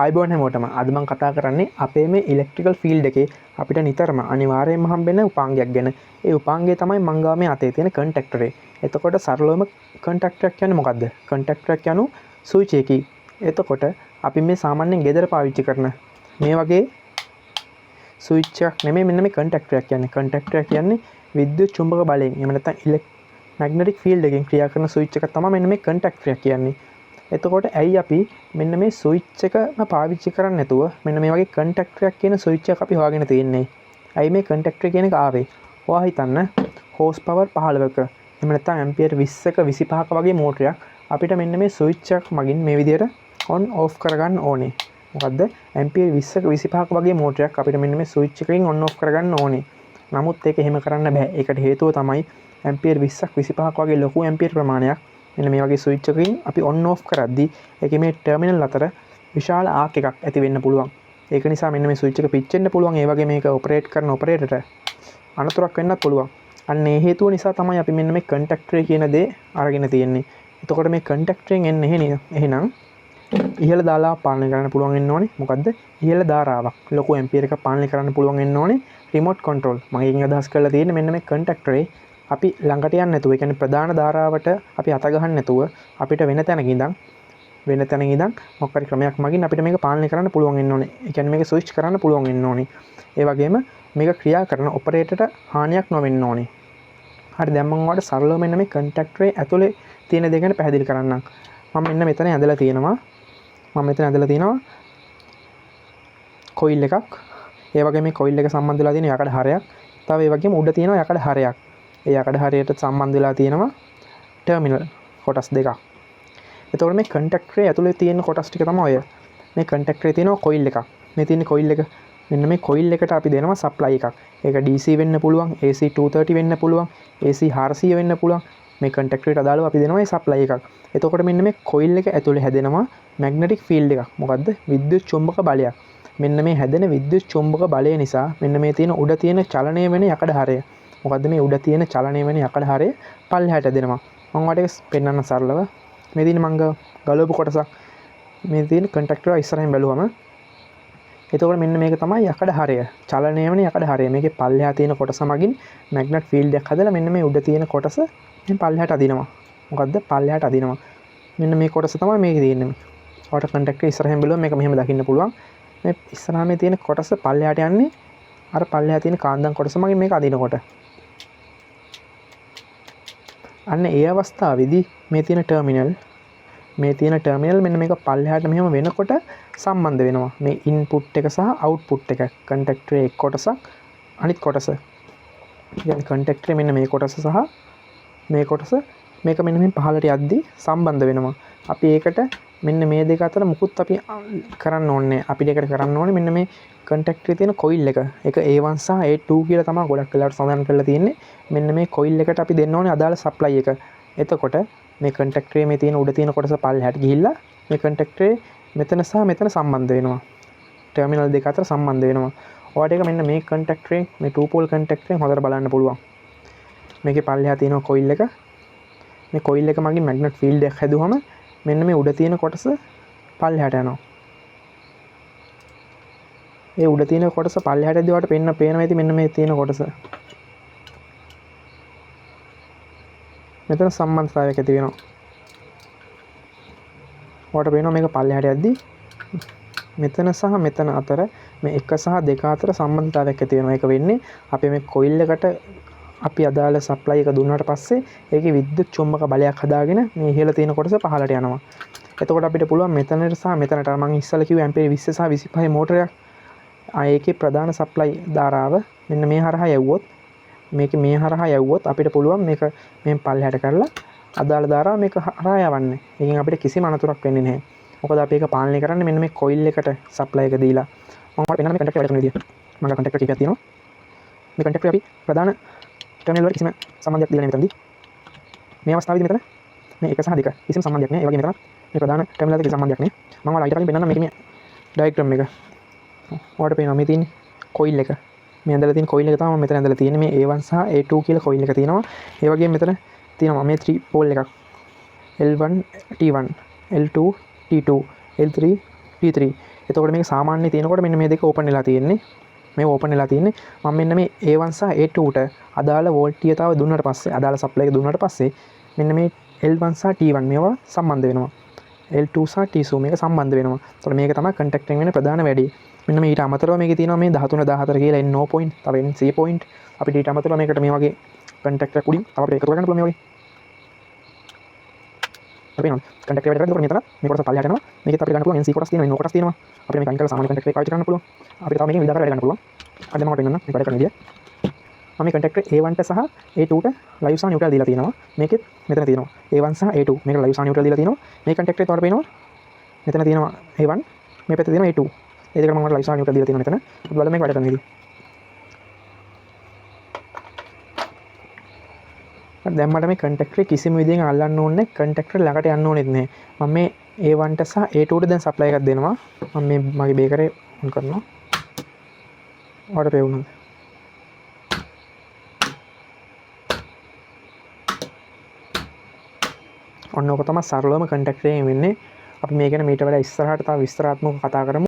ආයිබෝන් හැමෝටම අද මම කතා කරන්නේ අපේ මේ ඉලෙක්ට්‍රිකල් ෆීල්ඩ් එකේ අපිට නිතරම අනිවාර්යයෙන්ම හම්බෙන උපාංගයක් ගැන. ඒ උපාංගය තමයි මං ගාව මේ අතේ තියෙන කන්ටැක්ටර් එක. එතකොට සරලවම කන්ටැක්ටර් එක කියන්නේ මොකද්ද? කන්ටැක්ටර් එක කියන්නේ ස්විච් එකයි. එතකොට අපි මේ සාමාන්‍යයෙන් ගෙදර පාවිච්චි කරන මේ වගේ ස්විච් එකක් නෙමෙයි මෙන්න මේ කන්ටැක්ටර් එක කියන්නේ. කන්ටැක්ටර් එක කියන්නේ විද්‍යුත් චුම්බක බලයෙන් එහෙම නැත්නම් මැග්නටික් ෆීල්ඩ් එකෙන් ක්‍රියා කරන ස්විච් එක තමයි මෙන්න මේ කන්ටැක්ටර් එක කියන්නේ. එතකොට ඇයි අපි මෙන්න මේ ස්විච් එකම පාවිච්චි කරන්නේ නැතුව මෙන්න මේ වගේ කන්ටැක්ටර් එකක් කියන ස්විච් එකක් අපි හොයාගෙන තියෙන්නේ? ඇයි මේ කන්ටැක්ටර් කියන එක ආවේ? ඔයා හිතන්න හෝස් පවර් 15ක එහෙම නැත්නම් ඇම්පියර් 20ක 25ක වගේ මෝටරයක් අපිට මෙන්න මේ ස්විච් එකක් මගින් මේ විදිහට ඔන් ඕෆ් කරගන්න ඕනේ. මොකද්ද? ඇම්පියර් 20ක 25ක වගේ මෝටරයක් අපිට මෙන්න මේ ස්විච් එකකින් ඔන් ඕෆ් කරගන්න ඕනේ. නමුත් ඒක එහෙම කරන්න බෑ. ඒකට හේතුව තමයි ඇම්පියර් 20ක් 25ක් වගේ ලොකු ඇම්පියර් ප්‍රමාණයක් මෙන්න මේ වගේ ස්විච් එකකින් අපි ඔන් ඕෆ් කරද්දී ඒකේ මේ ටර්මිනල් අතර විශාල ආක් එකක් ඇති වෙන්න පුළුවන්. ඒක නිසා මෙන්න මේ ස්විච් එක පිච්චෙන්න පුළුවන්. ඒ වගේ මේක ඔපරේට් කරන ඔපරේටර්ට අනතුරක් වෙන්නත් පුළුවන්. අන්න ඒ හේතුව නිසා තමයි අපි මෙන්න මේ කන්ටැක්ටර් කියන දේ අරගෙන තියෙන්නේ. එතකොට මේ කන්ටැක්ටරෙන් එන්නේ එහෙනම් ඉහළ දාලා පාලනය කරන්න පුළුවන් වෙන්න ඕනේ. මොකද්ද? ඉහළ ධාරාවක් ලොකු ඇම්පියර් එකක් පාලනය කරන්න පුළුවන් වෙන්න ඕනේ. Remote control. මම ඒකෙන් අදහස් කරලා තියෙන්නේ මෙන්න මේ කන්ටැක්ටරේ අපි ළඟට යන්නේ නැතුව, ඒ කියන්නේ ප්‍රධාන ධාරාවට අපි අත ගහන්න නැතුව අපිට වෙන තැනක ඉඳන් මොකක් හරි ක්‍රමයක් මගින් අපිට මේක පාලනය කරන්න පුළුවන් වෙන්න ඕනේ. ඒ කියන්නේ මේක ස්විච් කරන්න පුළුවන් වෙන්න ඕනේ. ඒ වගේම මේක ක්‍රියා කරන ඔපරේටර්ට හානියක් නොවෙන්න ඕනේ. හරි, දැන් මම ඔයාලට සරලව මෙන්න මේ කන්ටැක්ටරේ ඇතුලේ තියෙන දේ ගැන පැහැදිලි කරන්නම්. මම මෙන්න මෙතන ඇඳලා තියෙනවා. කොයිල් එකක්. ඒ වගේ මේ කොයිල් එක සම්බන්ධ වෙලා තියෙන යකඩ හරයක්. තව ඒ වගේම උඩ තියෙනවා යකඩ හරයක්. ඒ යකඩ හරයට සම්බන්ධ වෙලා තියෙනවා ටර්මිනල් කොටස් දෙකක්. එතකොට මේ කන්ටැක්ටරේ ඇතුලේ තියෙන කොටස් ටික තමයි ඔය. මේ කන්ටැක්ටරේ තියෙනවා කොයිල් එකක්. මේ තියෙන කොයිල් එක. මෙන්න මේ කොයිල් එකට අපි දෙනවා සප්ලයි එකක්. ඒක DC වෙන්න පුළුවන්, AC 230 වෙන්න පුළුවන්, AC 400 වෙන්න පුළුවන්. මේ කන්ටැක්ටරේට අදාළව අපි දෙනවා මේ සප්ලයි එකක්. එතකොට මෙන්න මේ කොයිල් එක ඇතුලේ හැදෙනවා මැග්නටික් ෆීල්ඩ් එකක්. මොකද්ද? විද්‍යුත් චුම්බක බලයක්. මෙන්න මේ හැදෙන විද්‍යුත් චුම්බක බලය නිසා මෙන්න මේ තියෙන උඩ තියෙන චලනය වෙන යකඩ හරය. මොකද්ද මේ උඩ තියෙන චලනය වෙන යකඩ හරය පල්ලෙහාට දෙනවා. මම ඔයාලට ඒක පෙන්වන්න සරලව. මේ තියෙන මං ගලවපු කොටසක්. මේ තියෙන කන්ටැක්ටර් ඉස්සරහින් බැලුවම එතකොට මෙන්න මේක තමයි යකඩ හරය. චලනය වෙන යකඩ හරය. මේකේ පල්ලෙහා තියෙන කොටස මගින් මැග්නට් ෆීල්ඩ් එකක් හදලා මෙන්න මේ උඩ තියෙන කොටස මේ පල්ලෙහාට අදිනවා. මොකද්ද? පල්ලෙහාට අදිනවා. මෙන්න මේ කොටස තමයි මේකේ තියෙන්නේ. ඔයාලට කන්ටැක්ටර් ඉස්සරහින් බැලුවම මේක මෙහෙම දකින්න පුළුවන්. මේ ඉස්සරහා මේ තියෙන කොටස පල්ලෙහාට යන්නේ අර පල්ලෙහා තියෙන කාන්දම් කොටස මගින් මේක අදිනකොට. අන්න ඒ අවස්ථාවේදී මේ තියෙන ටර්මිනල් මෙන්න මේක පල්ලෙහාට මෙහෙම වෙනකොට සම්බන්ධ වෙනවා. මේ ඉන්පුට් එක සහ අවුට්පුට් එක. කන්ටැක්ටරේ එක් කොටසක් අනිත් කොටස. يعني කන්ටැක්ටරේ මෙන්න මේ කොටස සහ මේ කොටස මේක මෙන්න මේ පහළට යද්දී සම්බන්ධ වෙනවා. අපි ඒකට මෙන්න මේ දෙක අතර මුකුත් අපි කරන්න ඕනේ. අපි දෙකට කරන්න ඕනේ මෙන්න මේ කන්ටැක්ටරේ තියෙන කොයිල් එක. ඒක A1 සහ A2 කියලා තමයි ගොඩක් වෙලාවට සඳහන් කරලා තියෙන්නේ. මෙන්න මේ කොයිල් එකට අපි දෙන්න ඕනේ අදාළ සප්ලයි එක. එතකොට මේ කන්ටැක්ටරේ මේ තියෙන උඩ තියෙන කොටස පල්ලෙහාට ගිහිල්ලා මේ කන්ටැක්ටරේ මෙතන සහ මෙතන සම්බන්ධ වෙනවා. ටර්මිනල් දෙක අතර සම්බන්ධ වෙනවා. ඔයාලට ඒක මෙන්න මේ කන්ටැක්ටරේ මේ 2 පෝල් කන්ටැක්ටරෙන් හොඳට බලන්න පුළුවන්. මේකේ පල්ලෙහා තියෙන කොයිල් එක. මේ කොයිල් එක මගින් මැග්නට් ෆීල්ඩ් එකක් හැදුවම මෙන්න මේ උඩ තියෙන කොටස පල්ලෙහාට යනවා. ඒ උඩ තියෙන කොටස පල්ලෙහාට යද්දී ඔයාලට පේනවා ඇති මෙන්න මේ තියෙන කොටස. මෙතන සම්බන්ධතාවයක් ඇති වෙනවා. ඔයාලට පේනවා මේක පල්ලෙහාට යද්දී මෙතන සහ මෙතන අතර මේ 1 සහ 2 අතර සම්බන්ධතාවයක් ඇති වෙනවා. ඒක වෙන්නේ අපි මේ කොයිල් එකට අපි අදාළ සප්ලයි එක දුන්නාට පස්සේ ඒකේ විද්‍යුත් චුම්බක බලයක් හදාගෙන මේ ඉහළ තියෙන කොටස පහළට යනවා. එතකොට අපිට පුළුවන් මෙතනට සහ මෙතනට මම ඉස්සෙල්ලා කිව්වේ ඇම්පියර් 20 සහ 25 මෝටරයක්. ඒකේ ප්‍රධාන සප්ලයි ධාරාව මෙන්න මේ හරහා යවුවොත් අපිට පුළුවන් මේක මෙන් පල්ලෙහාට කරලා අදාළ ධාරාව මේක හරහා යවන්නේ. ඒකෙන් අපිට කිසිම අනතුරක් වෙන්නේ නැහැ. මොකද අපි ඒක පාලනය කරන්නේ මෙන්න මේ කොයිල් එකට සප්ලයි එක දීලා. මම ඔයාලට පෙන්නන්න මේ කන්ටැක්ටර් වැඩ කරන විදිය. මම කන්ටැක්ටර් ටිකක් තියෙනවා. මේ කන්ටැක්ටර් අපි ප්‍රධාන ටර්මිනල් වලට කිසිම සම්බන්ධයක් දීලා නැහැ මෙතනදී. මේ අවස්ථාවේදී මෙතන මේ 1 සහ 2 කිසිම සම්බන්ධයක් නැහැ. ඒ වගේම මෙතන මේ ප්‍රධාන ටර්මිනල් වලට කිසිම සම්බන්ධයක් නැහැ. මම ඔයාලට ඊට කලින් පෙන්නන්න මේකේ මේ ඩයග්‍රෑම් එක. ඔයාලට පේනවා මේ තියෙන්නේ කොයිල් එක. මේ ඇඳලා තියෙන කොයිල් එක තමයි මෙතන ඇඳලා තියෙන්නේ. මේ A1 සහ A2 කියලා කොයිල් එක තියෙනවා. ඒ වගේම මෙතන තියෙනවා මේ 3 පෝල් එකක්. L1 T1, L2 T2, L3 T3. එතකොට මේක සාමාන්‍ය තියෙනකොට මෙන්න මේ දෙක ඕපන් වෙලා තියෙන්නේ. මේ ඕපන් වෙලා තියෙන්නේ මම මෙන්න මේ A1 සහ A2ට අදාළ වෝල්ටීයතාව දුන්නාට පස්සේ අදාළ සප්ලයි එක දුන්නාට පස්සේ මෙන්න මේ L1 සහ T1 මේවා සම්බන්ධ වෙනවා. L2 සහ T2 මේක සම්බන්ධ වෙනවා. එතකොට මේක තමයි කන්ටැක්ටින් වෙන ප්‍රධාන වැඩේ. මෙන්න මේ ඊට අමතරව මේකේ තියෙනවා මේ 13 14 කියලා NO point, තව NC point. අපිට ඊට අමතරව මේකට මේ වගේ කන්ටැක්ට් එකක් උඩින් තව අපිට එකතු කරගන්න පුළුවන් මේ වගේ. අපි නම් කන්ටැක්ට් එක වැඩ කරද්දී මෙතන මේ කොටස පල්ලෙහාට යනවා. මේකෙත් අපිට ගන්න පුළුවන් NC කොටස් තියෙනවා, NO කොටස් තියෙනවා. අපිට මේ කන්ටැක්ට් සාමාන්‍ය කන්ටැක්ට් එක පාවිච්චි කරන්න පුළුවන්. අපිට තව මේකෙන් විවිධ ආකාර වැඩ ගන්න පුළුවන්. අද මම ඔයාලට පෙන්නන්න මේ වැඩ කරන විදිය. මම මේ කන්ටැක්ට් A1ට සහ A2ට ලයිව් සහ නියුට්‍රල් දීලා තියෙනවා. මේකෙත් මෙතන තියෙනවා A1 සහ A2 මේක ලයිව් සහ නියුට්‍රල් දීලා තියෙනවා. මේ කන්ටැක්ට් එකේ තවර පේනවා මෙතන තියෙනවා A1 මේ පැත්තේ තියෙනවා A2. ඒ දෙකට මම ලයිව් සහ නියුට්‍රල් දීලා තියෙනවා මෙතන. අපි බලමු මේක වැඩ කරන විදිය. දැන් මට මේ කන්ටැක්ටර් කිසිම විදිහකින් අල්ලන්න ඕනේ නැහැ. කන්ටැක්ටර් ළඟට යන්න ඕනෙත් නැහැ. මම මේ A1ට සහ A2ට දැන් සප්ලයි එකක් දෙනවා. මම මේ මගේ බේකරේ ඔන් කරනවා. ඔයාලට පේවුණාද? ඔන්න ඔක තමයි සරලවම කන්ටැක්ටර් එකෙන් වෙන්නේ. අපි මේ ගැන මීට වඩා ඉස්සරහට තව විස්තරාත්මකව කතා කරමු.